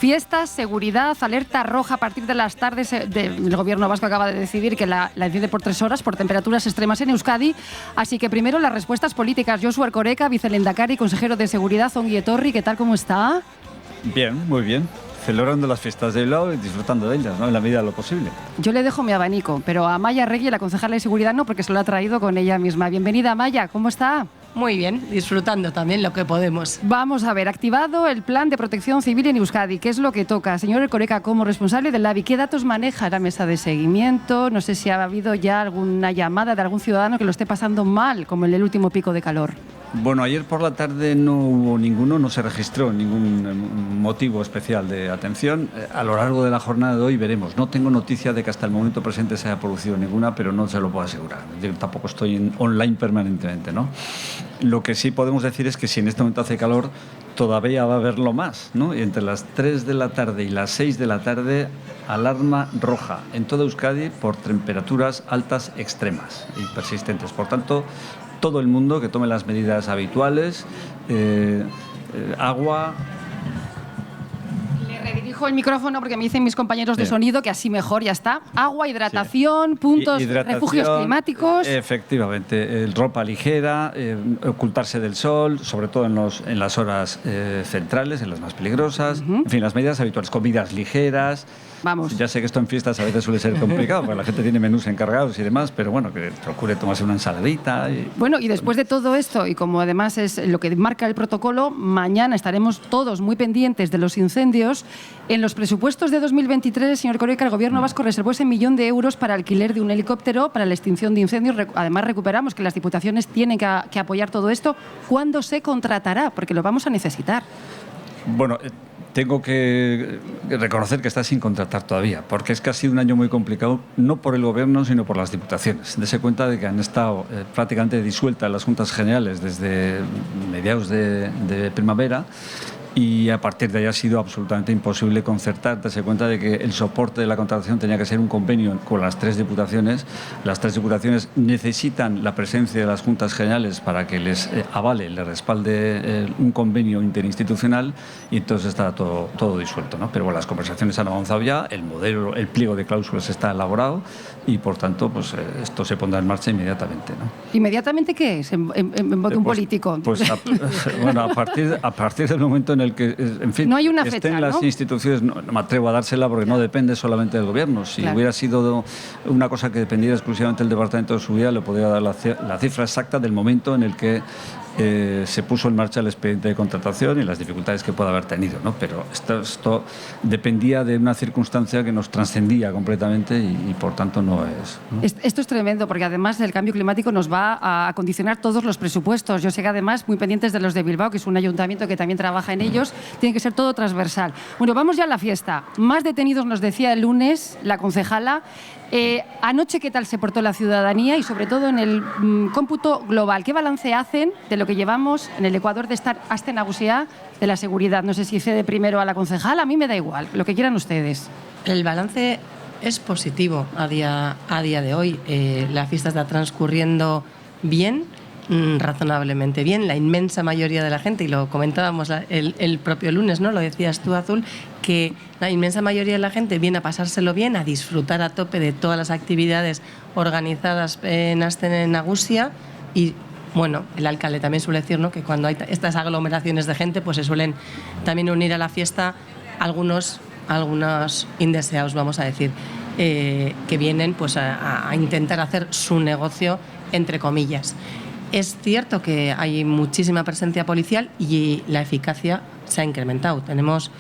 Fiestas, seguridad, alerta roja a partir de las tardes. El gobierno vasco acaba de decidir que la enciende por 3 horas por temperaturas extremas en Euskadi. Así que primero las respuestas políticas. Josu Erkoreka, vicelendakari, consejero de Seguridad, ongi etorri, ¿qué tal, cómo está? Bien, muy bien. Celebrando las fiestas de Bilbao y disfrutando de ellas, ¿no? En la medida de lo posible. Yo le dejo mi abanico, pero a Amaia Arregui, la concejala de Seguridad, no, porque se lo ha traído con ella misma. Bienvenida, Amaia, ¿cómo está? Muy bien, disfrutando también lo que podemos. Vamos a ver, activado el plan de protección civil en Euskadi. ¿Qué es lo que toca? Señor Erkoreka, como responsable del LABI, ¿qué datos maneja la mesa de seguimiento? No sé si ha habido ya alguna llamada de algún ciudadano que lo esté pasando mal, como en el último pico de calor. Bueno, ayer por la tarde no hubo ninguno, no se registró ningún motivo especial de atención. A lo largo de la jornada de hoy veremos. No tengo noticia de que hasta el momento presente se haya producido ninguna, pero no se lo puedo asegurar. Yo tampoco estoy online permanentemente, ¿no? Lo que sí podemos decir es que si en este momento hace calor, todavía va a haberlo más, ¿no? Y entre las 3 de la tarde y las 6 de la tarde, alarma roja en toda Euskadi por temperaturas altas extremas y persistentes. Por tanto, todo el mundo que tome las medidas habituales, agua. Le redirijo el micrófono porque me dicen mis compañeros de sonido que así mejor, ya está. Agua, hidratación, puntos, refugios climáticos. Efectivamente, ropa ligera, ocultarse del sol, sobre todo en las horas centrales, en las más peligrosas. En fin, las medidas habituales, comidas ligeras. Vamos. Ya sé que esto en fiestas a veces suele ser complicado, porque la gente tiene menús encargados y demás, pero bueno, que procure tomarse una ensaladita. Bueno, y después de todo esto, y como además es lo que marca el protocolo, mañana estaremos todos muy pendientes de los incendios. En los presupuestos de 2023, señor Erkoreka, el Gobierno vasco reservó ese 1 millón de euros para alquiler de un helicóptero para la extinción de incendios. Además, recuperamos que las diputaciones tienen que apoyar todo esto. ¿Cuándo se contratará? Porque lo vamos a necesitar. Bueno, tengo que reconocer que está sin contratar todavía, porque es que ha sido un año muy complicado, no por el Gobierno, sino por las diputaciones. Dese cuenta de que han estado prácticamente disueltas las Juntas Generales desde mediados de primavera, y a partir de ahí ha sido absolutamente imposible concertar. Dese cuenta de que el soporte de la contratación tenía que ser un convenio con las 3 diputaciones. Las 3 diputaciones necesitan la presencia de las Juntas Generales para que les avale, les respalde un convenio interinstitucional, y entonces está todo disuelto, ¿no? Pero bueno, las conversaciones han avanzado ya, el modelo, el pliego de cláusulas está elaborado y por tanto pues esto se pondrá en marcha inmediatamente, ¿no? ¿Inmediatamente qué es? En boca un político. Pues bueno, a partir del momento en el que, en fin, no hay una fecha, estén las instituciones, no me atrevo a dársela porque no depende solamente del Gobierno. Si hubiera sido una cosa que dependiera exclusivamente del Departamento de Seguridad, le podría dar la cifra exacta del momento en el que se puso en marcha el expediente de contratación y las dificultades que pueda haber tenido, ¿no? Pero esto dependía de una circunstancia que nos trascendía completamente y por tanto no es, ¿no? Esto es tremendo, porque además el cambio climático nos va a condicionar todos los presupuestos. Yo sé que además muy pendientes de los de Bilbao, que es un ayuntamiento que también trabaja en ellos, tiene que ser todo transversal. Bueno, vamos ya a la fiesta. Más detenidos, nos decía el lunes la concejala. Anoche, ¿qué tal se portó la ciudadanía y sobre todo en el cómputo global? ¿Qué balance hacen de lo que llevamos en el Ecuador de estar Aste Nagusia de la seguridad? No sé si cede primero a la concejala, a mí me da igual, lo que quieran ustedes. El balance es positivo a día de hoy. La fiesta está transcurriendo bien, razonablemente bien. La inmensa mayoría de la gente, y lo comentábamos el propio lunes, ¿no? Lo decías tú, Azul, que la inmensa mayoría de la gente viene a pasárselo bien, a disfrutar a tope de todas las actividades organizadas en Aste Nagusia. Y bueno, el alcalde también suele decir, ¿no?, que cuando hay estas aglomeraciones de gente, pues se suelen también unir a la fiesta algunos indeseados, vamos a decir, que vienen pues a intentar hacer su negocio, entre comillas. Es cierto que hay muchísima presencia policial y la eficacia se ha incrementado. Tenemos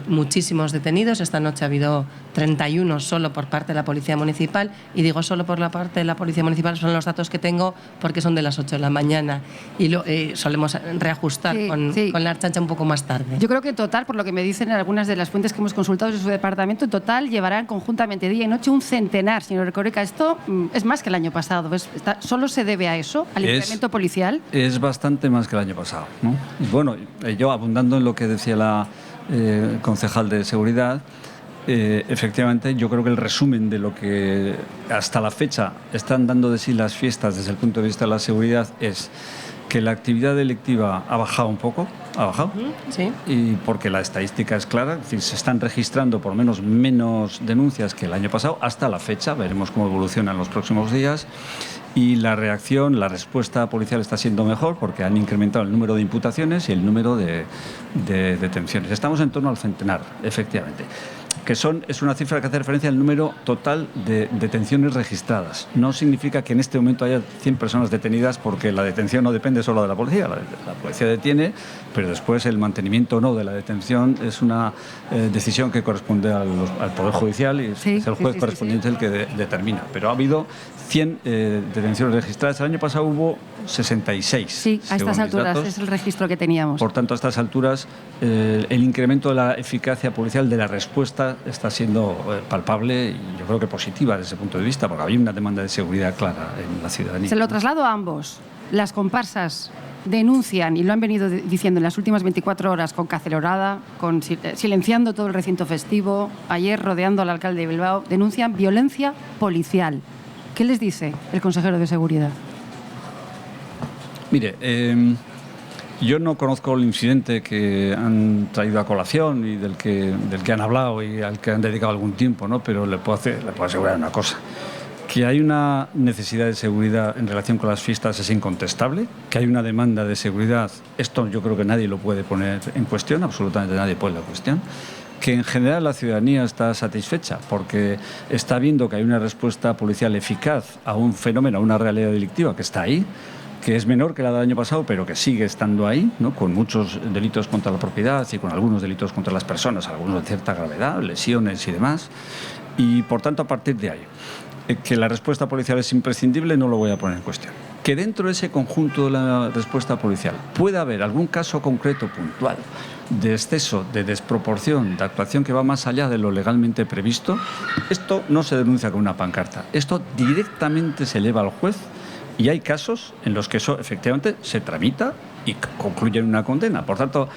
muchísimos detenidos. Esta noche ha habido 31 solo por parte de la Policía Municipal, y digo solo por la parte de la Policía Municipal, son los datos que tengo porque son de las 8 de la mañana y solemos reajustar con la Ertzaintza un poco más tarde. Yo creo que en total, por lo que me dicen algunas de las fuentes que hemos consultado de su departamento, en total llevarán conjuntamente día y noche un centenar, señor Erkoreka. Esto es más que el año pasado. ¿Solo se debe a eso, al incremento policial? Es bastante más que el año pasado, ¿no? Y bueno, yo abundando en lo que decía la concejal de Seguridad, efectivamente yo creo que el resumen de lo que hasta la fecha están dando de sí las fiestas desde el punto de vista de la seguridad es que la actividad delictiva ha bajado un poco, Sí. y porque la estadística es clara, es decir, se están registrando por lo menos denuncias que el año pasado hasta la fecha, veremos cómo evoluciona en los próximos días, y la respuesta policial está siendo mejor porque han incrementado el número de imputaciones y el número de detenciones. Estamos en torno al centenar, efectivamente. Es una cifra que hace referencia al número total de detenciones registradas. No significa que en este momento haya 100 personas detenidas, porque la detención no depende solo de la policía. La policía detiene, pero después el mantenimiento o no de la detención es una decisión que corresponde al Poder Judicial, y es el juez correspondiente el que determina. Pero ha habido 100 detenciones registradas. El año pasado hubo 66. Sí, a estas alturas es el registro que teníamos. Por tanto, a estas alturas el incremento de la eficacia policial, de la respuesta, está siendo palpable, y yo creo que positiva desde ese punto de vista, porque había una demanda de seguridad clara en la ciudadanía. Se lo traslado a ambos. Las comparsas denuncian, y lo han venido diciendo en las últimas 24 horas, con cacerolada, silenciando todo el recinto festivo, ayer rodeando al alcalde de Bilbao, denuncian violencia policial. ¿Qué les dice el consejero de Seguridad? Mire, yo no conozco el incidente que han traído a colación y del que han hablado y al que han dedicado algún tiempo, ¿no? Pero le puedo asegurar una cosa: que hay una necesidad de seguridad en relación con las fiestas es incontestable, que hay una demanda de seguridad, esto yo creo que nadie lo puede poner en cuestión, absolutamente nadie pone la cuestión, que en general la ciudadanía está satisfecha porque está viendo que hay una respuesta policial eficaz a un fenómeno, a una realidad delictiva que está ahí, que es menor que la del año pasado, pero que sigue estando ahí, ¿no? Con muchos delitos contra la propiedad y con algunos delitos contra las personas, algunos de cierta gravedad, lesiones y demás. Y, por tanto, a partir de ahí, que la respuesta policial es imprescindible, no lo voy a poner en cuestión. Que dentro de ese conjunto de la respuesta policial pueda haber algún caso concreto, puntual, de exceso, de desproporción, de actuación que va más allá de lo legalmente previsto, esto no se denuncia con una pancarta. Esto directamente se lleva al juez, y hay casos en los que eso efectivamente se tramita y concluye en una condena. Por tanto,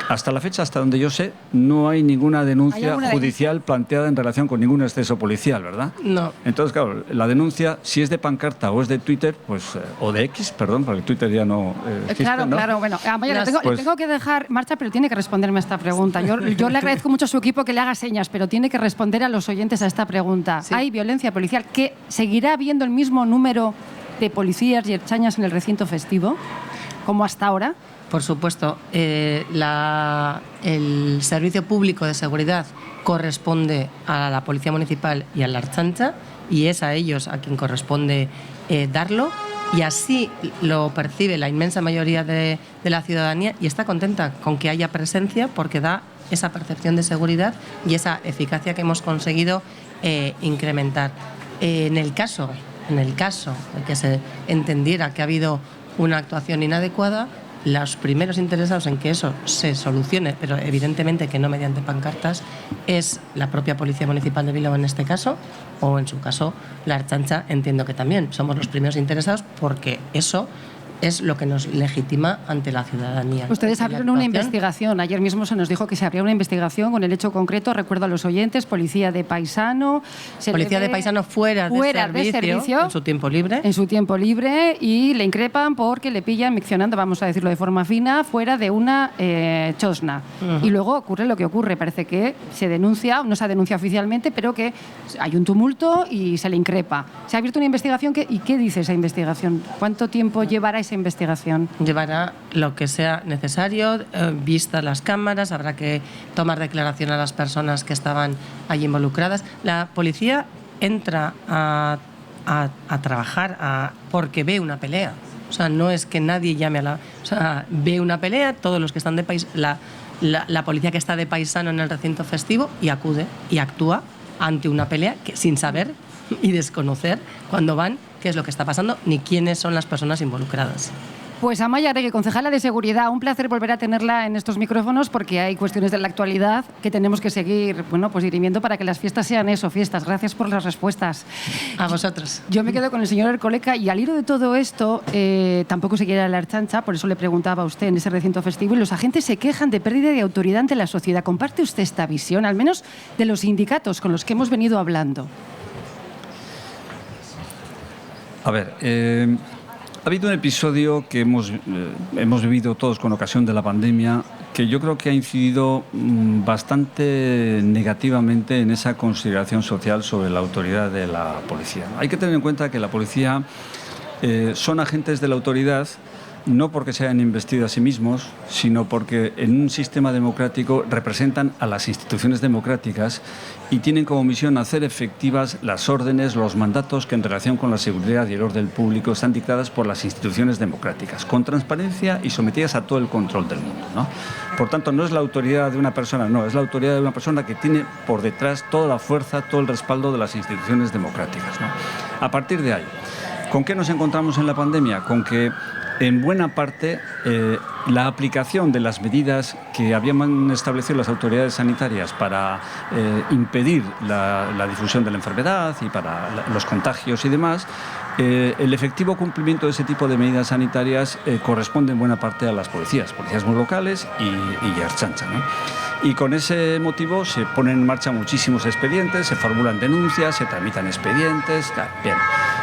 hasta la fecha, hasta donde yo sé, no hay ninguna denuncia judicial planteada en relación con ningún exceso policial, ¿verdad? No. Entonces, claro, la denuncia, si es de pancarta o es de Twitter, pues, o de X, perdón, porque Twitter ya no existe, Claro, ¿no? claro. Bueno, Amaya, le tengo que dejar marcha, pero tiene que responderme a esta pregunta. Yo le agradezco mucho a su equipo que le haga señas, pero tiene que responder a los oyentes a esta pregunta. Sí. ¿Hay violencia policial? ¿Que seguirá habiendo el mismo número de policías y ertzañas en el recinto festivo como hasta ahora? Por supuesto, el Servicio Público de Seguridad corresponde a la Policía Municipal y a la Ertzaintza, y es a ellos a quien corresponde darlo, y así lo percibe la inmensa mayoría de la ciudadanía, y está contenta con que haya presencia porque da esa percepción de seguridad y esa eficacia que hemos conseguido incrementar. En el caso de que se entendiera que ha habido una actuación inadecuada, los primeros interesados en que eso se solucione, pero evidentemente que no mediante pancartas, es la propia Policía Municipal de Bilbao en este caso, o en su caso la Ertzaintza, entiendo que también. Somos los primeros interesados porque eso es lo que nos legitima ante la ciudadanía. Ustedes abrieron una investigación. Ayer mismo se nos dijo que se abría una investigación con el hecho concreto. Recuerdo a los oyentes: policía de paisano. Policía de paisano fuera de servicio, en su tiempo libre. En su tiempo libre, y le increpan porque le pillan miccionando, vamos a decirlo de forma fina, fuera de una chosna. Y luego ocurre lo que ocurre. Parece que se denuncia, no se ha denunciado oficialmente, pero que hay un tumulto y se le increpa. Se ha abierto una investigación. ¿Y qué dice esa investigación? ¿Cuánto tiempo llevará esa investigación? Llevará lo que sea necesario, vistas las cámaras, habrá que tomar declaración a las personas que estaban allí involucradas. La policía entra a trabajar porque ve una pelea. O sea, no es que nadie llame a la... O sea, ve una pelea, todos los que están de país... La policía que está de paisano en el recinto festivo, y acude y actúa ante una pelea que, sin saber y desconocer cuando van qué es lo que está pasando ni quiénes son las personas involucradas. Pues Amaya Arregui, concejala de Seguridad, un placer volver a tenerla en estos micrófonos, porque hay cuestiones de la actualidad que tenemos que seguir, pues dirimiendo para que las fiestas sean eso, fiestas. Gracias por las respuestas. A vosotros. Yo me quedo con el señor Ercoleca, y al hilo de todo esto, tampoco se quiere la Ertzaintza, por eso le preguntaba a usted en ese recinto festivo, y los agentes se quejan de pérdida de autoridad ante la sociedad. ¿Comparte usted esta visión, al menos de los sindicatos con los que hemos venido hablando? A ver, Ha habido un episodio que hemos vivido todos con ocasión de la pandemia que yo creo que ha incidido bastante negativamente en esa consideración social sobre la autoridad de la policía. Hay que tener en cuenta que la policía son agentes de la autoridad no porque se hayan investido a sí mismos, sino porque en un sistema democrático representan a las instituciones democráticas y tienen como misión hacer efectivas las órdenes, los mandatos que en relación con la seguridad y el orden público están dictadas por las instituciones democráticas, con transparencia y sometidas a todo el control del mundo, ¿no? Por tanto, no es la autoridad de una persona, no, es la autoridad de una persona que tiene por detrás toda la fuerza, todo el respaldo de las instituciones democráticas, ¿no? A partir de ahí, ¿con qué nos encontramos en la pandemia? Con que en buena parte, la aplicación de las medidas que habían establecido las autoridades sanitarias para impedir la difusión de la enfermedad y para los contagios y demás, el efectivo cumplimiento de ese tipo de medidas sanitarias corresponde en buena parte a las policías muy locales y Ertzaintza, ¿no? Y con ese motivo se ponen en marcha muchísimos expedientes, se formulan denuncias, se tramitan expedientes, bien,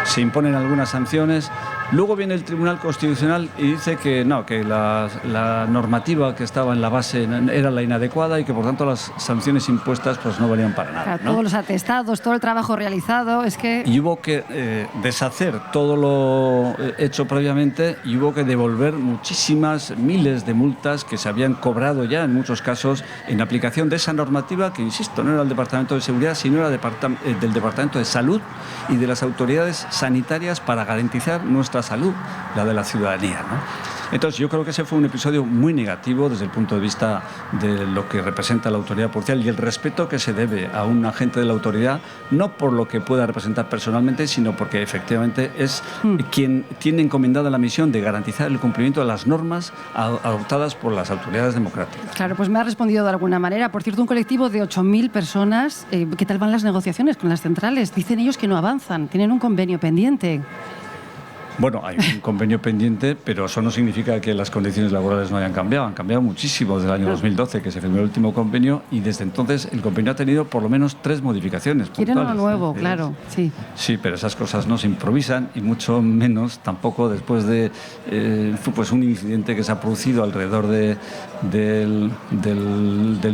se imponen algunas sanciones. Luego viene el Tribunal Constitucional y dice que no, que la normativa que estaba en la base era la inadecuada y que por tanto las sanciones impuestas pues no valían para nada, claro, ¿no? Todos los atestados, todo el trabajo realizado, es que... Y hubo que deshacer todo lo hecho previamente y hubo que devolver muchísimas, miles de multas que se habían cobrado ya en muchos casos en aplicación de esa normativa que, insisto, no era del Departamento de Seguridad, sino era del Departamento de Salud y de las autoridades sanitarias para garantizar nuestra salud, la de la ciudadanía, ¿no? Entonces, yo creo que ese fue un episodio muy negativo desde el punto de vista de lo que representa la autoridad policial y el respeto que se debe a un agente de la autoridad, no por lo que pueda representar personalmente, sino porque efectivamente es quien tiene encomendada la misión de garantizar el cumplimiento de las normas adoptadas por las autoridades democráticas. Claro, pues me ha respondido de alguna manera. Por cierto, un colectivo de 8.000 personas, ¿qué tal van las negociaciones con las centrales? Dicen ellos que no avanzan, tienen un convenio pendiente. Bueno, hay un convenio pendiente, pero eso no significa que las condiciones laborales no hayan cambiado. Han cambiado muchísimo desde el año 2012, que se firmó el último convenio, y desde entonces el convenio ha tenido por lo menos 3 modificaciones. Quieren uno puntuales, nuevo, claro, sí. Sí, pero esas cosas no se improvisan y mucho menos tampoco después de pues un incidente que se ha producido alrededor del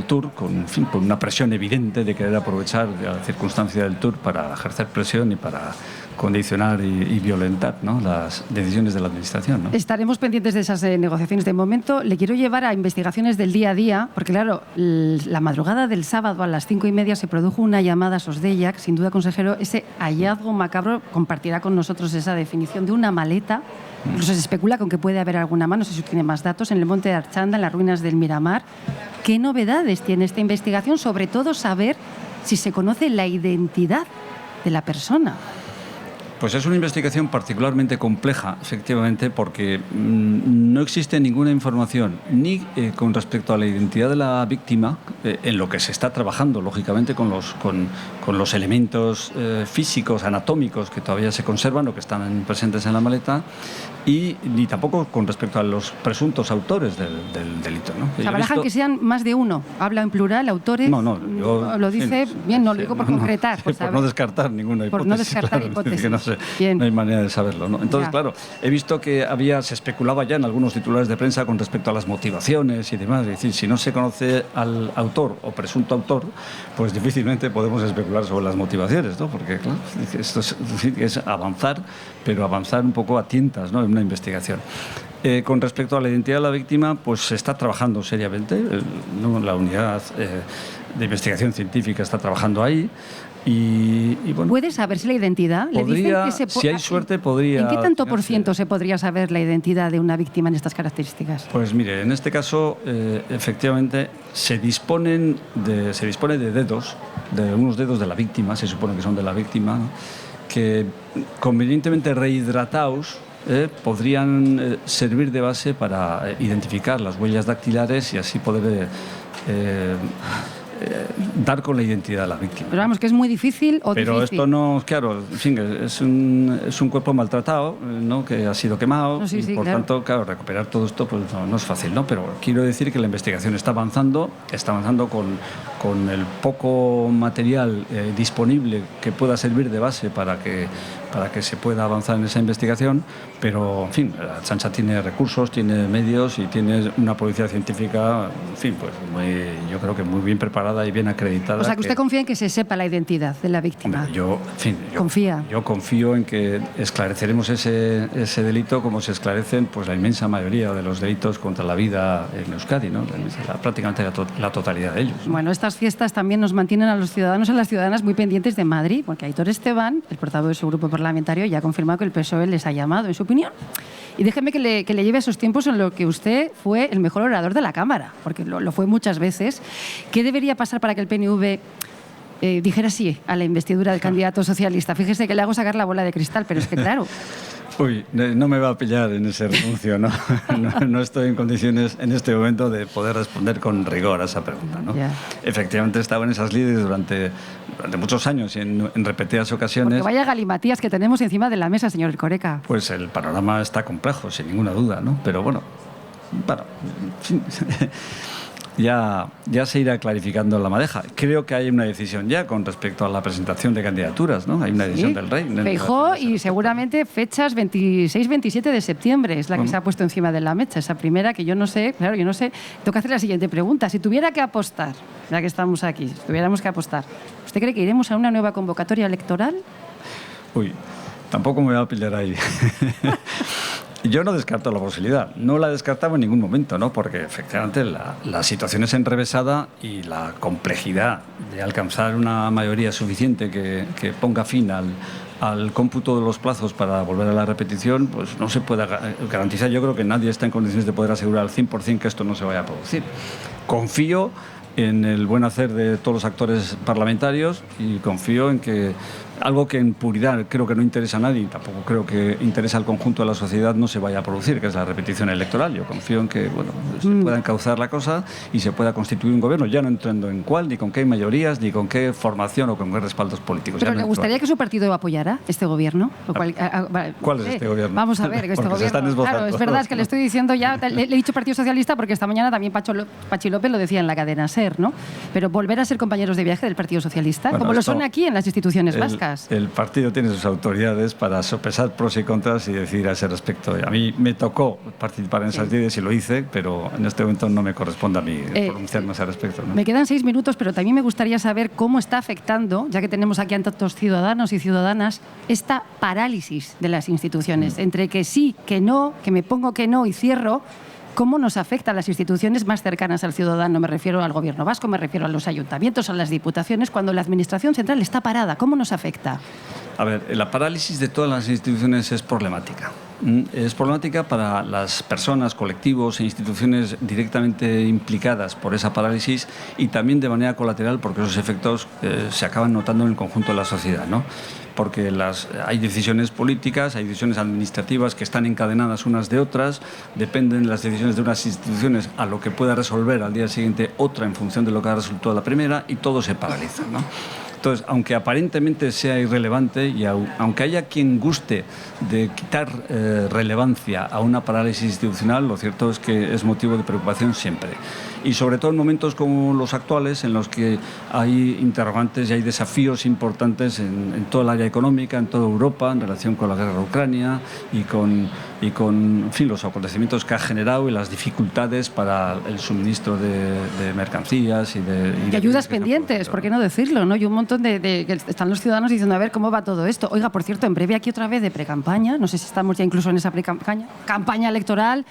Tour, con una presión evidente de querer aprovechar la circunstancia del Tour para ejercer presión y para condicionar y violentar, ¿no?, las decisiones de la Administración, ¿no? Estaremos pendientes de esas negociaciones. De momento, le quiero llevar a investigaciones del día a día, porque claro, la madrugada del sábado a las 5:30 se produjo una llamada a Sosdellac. Sin duda, consejero, ese hallazgo macabro compartirá con nosotros esa definición de una maleta. Incluso se especula con que puede haber alguna más, no sé si tiene más datos, en el monte de Archanda, en las ruinas del Miramar. ¿Qué novedades tiene esta investigación? Sobre todo, saber si se conoce la identidad de la persona. Pues es una investigación particularmente compleja, efectivamente, porque no existe ninguna información ni con respecto a la identidad de la víctima, en lo que se está trabajando, lógicamente, con los elementos físicos, anatómicos que todavía se conservan o que están presentes en la maleta, y ni tampoco con respecto a los presuntos autores del delito, ¿no? Se barajan que sean más de uno. Habla en plural, autores. No, yo, lo dice bien, no lo digo por concretar. Por no descartar ninguna hipótesis. Por no descartar claro, hipótesis. Que no hay manera de saberlo, ¿no? Entonces, claro, he visto que se especulaba ya en algunos titulares de prensa con respecto a las motivaciones y demás. Es decir, si no se conoce al autor o presunto autor, pues difícilmente podemos especular sobre las motivaciones, ¿no? Porque, claro, esto es avanzar, pero avanzar un poco a tientas, ¿no?, en una investigación. Con respecto a la identidad de la víctima, pues se está trabajando seriamente. La unidad de investigación científica está trabajando ahí. Y bueno, ¿puede saberse la identidad? Podría, si hay suerte, podría... ¿En qué tanto por ciento se podría saber la identidad de una víctima en estas características? Pues mire, en este caso, efectivamente, se dispone de dedos, de unos dedos de la víctima, se supone que son de la víctima, ¿no?, que convenientemente rehidratados podrían servir de base para identificar las huellas dactilares y así poder dar con la identidad de la víctima. Pero vamos, que es muy difícil o Pero difícil. esto no, claro, en fin, es un cuerpo maltratado, ¿no?, que ha sido quemado, No, sí, y por tanto, claro, recuperar todo esto pues no es fácil, ¿no? Pero quiero decir que la investigación está avanzando con el poco material disponible que pueda servir de base para para que se pueda avanzar en esa investigación, pero, en fin, la Ertzaintza tiene recursos, tiene medios y tiene una policía científica, en fin, pues yo creo que muy bien preparada y bien acreditada. O sea, que usted confía en que se sepa la identidad de la víctima. Hombre, yo confío en que esclareceremos ese delito como se esclarecen pues la inmensa mayoría de los delitos contra la vida en Euskadi, ¿no? Prácticamente la totalidad de ellos, ¿no? Bueno, estas fiestas también nos mantienen a los ciudadanos y a las ciudadanas muy pendientes de Madrid, porque Aitor Esteban, el portavoz de su grupo parlamentario, ya ha confirmado que el PSOE les ha llamado, en su opinión. Y déjeme que le lleve a esos tiempos en los que usted fue el mejor orador de la Cámara, porque lo fue muchas veces. ¿Qué debería pasar para que el PNV dijera sí a la investidura del candidato socialista? Fíjese que le hago sacar la bola de cristal, pero es que claro... Uy, no me va a pillar en ese renuncio, ¿no? No estoy en condiciones en este momento de poder responder con rigor a esa pregunta, ¿no? Yeah. Efectivamente, he estado en esas lides durante muchos años y en repetidas ocasiones. Porque vaya galimatías que tenemos encima de la mesa, señor Erkoreka. Pues el panorama está complejo, sin ninguna duda, ¿no? Pero bueno, ya se irá clarificando la madeja. Creo que hay una decisión ya con respecto a la presentación de candidaturas, ¿no? Hay una decisión del Rey. Feijóo y seguramente fechas 26-27 de septiembre es la que se ha puesto encima de la mecha. Esa primera que yo no sé, claro, yo no sé. Tengo que hacer la siguiente pregunta. Si tuviera que apostar, ya que estamos aquí, si tuviéramos que apostar, ¿usted cree que iremos a una nueva convocatoria electoral? Uy, tampoco me va a pillar ahí. Yo no descarto la posibilidad, no la descartaba en ningún momento, ¿no? Porque efectivamente la situación es enrevesada y la complejidad de alcanzar una mayoría suficiente que ponga fin al cómputo de los plazos para volver a la repetición, pues no se puede garantizar. Yo creo que nadie está en condiciones de poder asegurar al 100% que esto no se vaya a producir. Confío en el buen hacer de todos los actores parlamentarios y confío en que algo que en puridad creo que no interesa a nadie y tampoco creo que interesa al conjunto de la sociedad no se vaya a producir, que es la repetición electoral. Yo confío en que se pueda encauzar la cosa y se pueda constituir un gobierno, ya no entrando en cuál, ni con qué mayorías, ni con qué formación o con qué respaldos políticos. ¿Pero le gustaría que su partido apoyara este gobierno? ¿Cuál es este gobierno? Vamos a ver, este gobierno. Claro, es verdad, es que le estoy diciendo ya, le he dicho Partido Socialista porque esta mañana también Pachi López lo decía en la cadena SER, ¿no? Pero volver a ser compañeros de viaje del Partido Socialista, como lo son aquí en las instituciones vascas. El partido tiene sus autoridades para sopesar pros y contras y decidir a ese respecto. A mí me tocó participar en esas lides y lo hice, pero en este momento no me corresponde a mí pronunciarme a ese respecto, ¿no? Me quedan 6 minutos, pero también me gustaría saber cómo está afectando, ya que tenemos aquí a tantos ciudadanos y ciudadanas, esta parálisis de las instituciones, entre que sí, que no, que me pongo que no y cierro. ¿Cómo nos afecta a las instituciones más cercanas al ciudadano? Me refiero al Gobierno vasco, me refiero a los ayuntamientos, a las diputaciones, cuando la Administración central está parada. ¿Cómo nos afecta? A ver, la parálisis de todas las instituciones es problemática. Es problemática para las personas, colectivos e instituciones directamente implicadas por esa parálisis y también de manera colateral porque esos efectos se acaban notando en el conjunto de la sociedad, ¿no? Porque hay decisiones políticas, hay decisiones administrativas que están encadenadas unas de otras, dependen las decisiones de unas instituciones a lo que pueda resolver al día siguiente otra en función de lo que ha resultado la primera y todo se paraliza, ¿no? Entonces, aunque aparentemente sea irrelevante y aunque haya quien guste de quitar relevancia a una parálisis institucional, lo cierto es que es motivo de preocupación siempre. Y sobre todo en momentos como los actuales, en los que hay interrogantes y hay desafíos importantes en toda el área económica, en toda Europa, en relación con la guerra de Ucrania y con en fin, los acontecimientos que ha generado y las dificultades para el suministro de mercancías y ayudas pendientes, ¿por qué no decirlo? ¿No? Y un montón que están los ciudadanos diciendo a ver cómo va todo esto. Oiga, por cierto, en breve aquí otra vez de precampaña, no sé si estamos ya incluso en esa campaña electoral.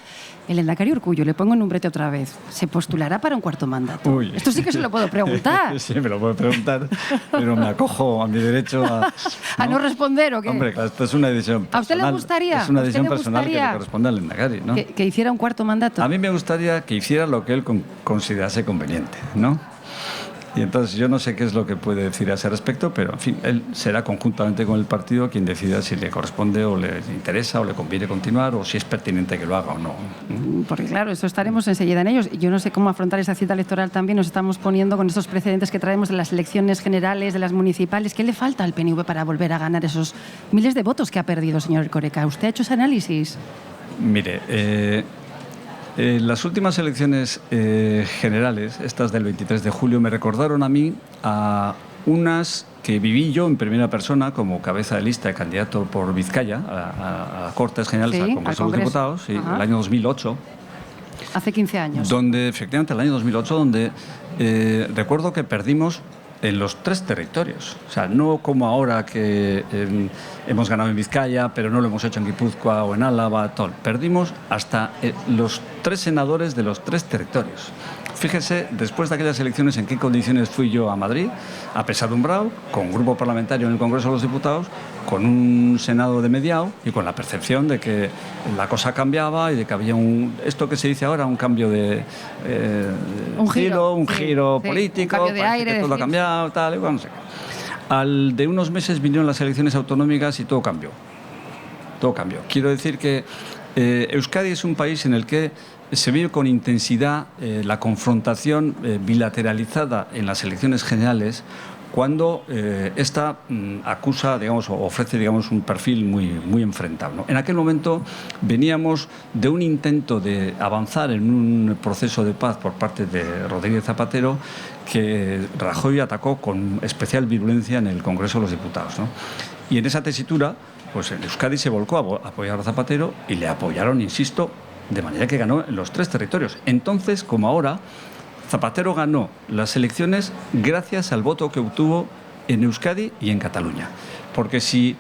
El Lehendakari Urkullu, le pongo en un brete otra vez, ¿se postulará para un cuarto mandato? Uy. Esto sí que se lo puedo preguntar. Sí, me lo puedo preguntar, pero me acojo a mi derecho a no responder, ¿o qué? Hombre, esto es una decisión personal. ¿A usted le gustaría? Es una decisión personal que le corresponde al Lehendakari, ¿no? Que hiciera un cuarto mandato. A mí me gustaría que hiciera lo que él considerase conveniente, ¿no? Y entonces yo no sé qué es lo que puede decir a ese respecto, pero en fin, él será conjuntamente con el partido quien decida si le corresponde o le interesa o le conviene continuar o si es pertinente que lo haga o no. Porque claro, eso estaremos enseguida en ellos. Yo no sé cómo afrontar esa cita electoral también. Nos estamos poniendo con estos precedentes que traemos de las elecciones generales, de las municipales. ¿Qué le falta al PNV para volver a ganar esos miles de votos que ha perdido, señor Erkoreka? ¿Usted ha hecho ese análisis? Mire, las últimas elecciones generales, estas del 23 de julio, me recordaron a mí a Unas que viví yo en primera persona como cabeza de lista de candidato por Vizcaya a Cortes Generales, Sí, al al Congreso de los Congreso. Diputados, sí, Ajá. el año 2008. Hace 15 años. Donde, efectivamente, el año 2008, donde recuerdo que perdimos en los 3 territorios. O sea, no como ahora que hemos ganado en Vizcaya, pero no lo hemos hecho en Guipúzcoa o en Álava, todo. Perdimos hasta los 3 senadores de los 3 territorios. Fíjese, después de aquellas elecciones, en qué condiciones fui yo a Madrid, apesadumbrado, con grupo parlamentario en el Congreso de los Diputados, con un Senado de mediao y con la percepción de que la cosa cambiaba y de que había esto que se dice ahora, un cambio de un giro sí, político, un cambio de parece aire, que todo ha decir. cambiado, tal, igual, no sé qué. Al de unos meses vinieron las elecciones autonómicas y todo cambió. Todo cambió. Quiero decir que Euskadi es un país en el que se vive con intensidad la confrontación bilateralizada en las elecciones generales cuando esta acusa, digamos, o ofrece, digamos, un perfil muy enfrentado, ¿no? En aquel momento veníamos de un intento de avanzar en un proceso de paz por parte de Rodríguez Zapatero que Rajoy atacó con especial virulencia en el Congreso de los Diputados, ¿no? Y en esa tesitura, pues en Euskadi se volcó a apoyar a Zapatero y le apoyaron, insisto, de manera que ganó en los 3 territorios. Entonces, como ahora, Zapatero ganó las elecciones gracias al voto que obtuvo en Euskadi y en Cataluña. Porque si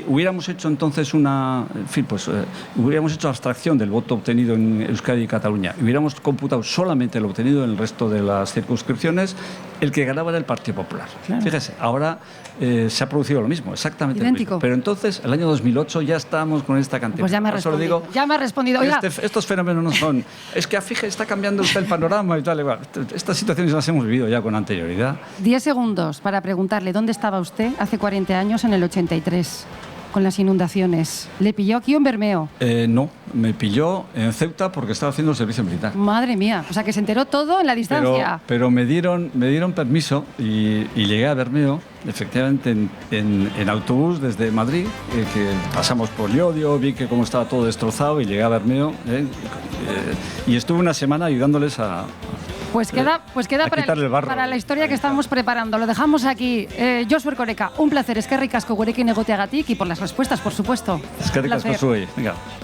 hubiéramos hecho entonces hubiéramos hecho abstracción del voto obtenido en Euskadi y Cataluña, y hubiéramos computado solamente lo obtenido en el resto de las circunscripciones, el que ganaba era el Partido Popular. Claro. Fíjese, ahora se ha producido lo mismo, exactamente Idéntico. lo mismo. Pero entonces, el año 2008 ya estábamos con esta cantidad. Pues ya me ha Por eso le respondido. digo, Ya me ha respondido. Oiga, estos fenómenos no son... Es que fíjese, está cambiando usted el panorama y tal. Igual. Estas situaciones las hemos vivido ya con anterioridad. 10 segundos para preguntarle dónde estaba usted hace 40 años en el 83 con las inundaciones. ¿Le pilló aquí o en Bermeo? No, me pilló en Ceuta porque estaba haciendo el servicio militar. Madre mía, o sea que se enteró todo en la distancia. Pero me dieron permiso y llegué a Bermeo, efectivamente, en autobús desde Madrid, que pasamos por Llodio, vi que cómo estaba todo destrozado y llegué a Bermeo y estuve una semana ayudándoles a Pues queda quitarle el barro. para la historia que estamos preparando. Lo dejamos aquí. Josu Erkoreka, un placer. Eskerrik asko gurekin egoteagatik y por las respuestas, por supuesto. Eskerrik asko zuei. Venga.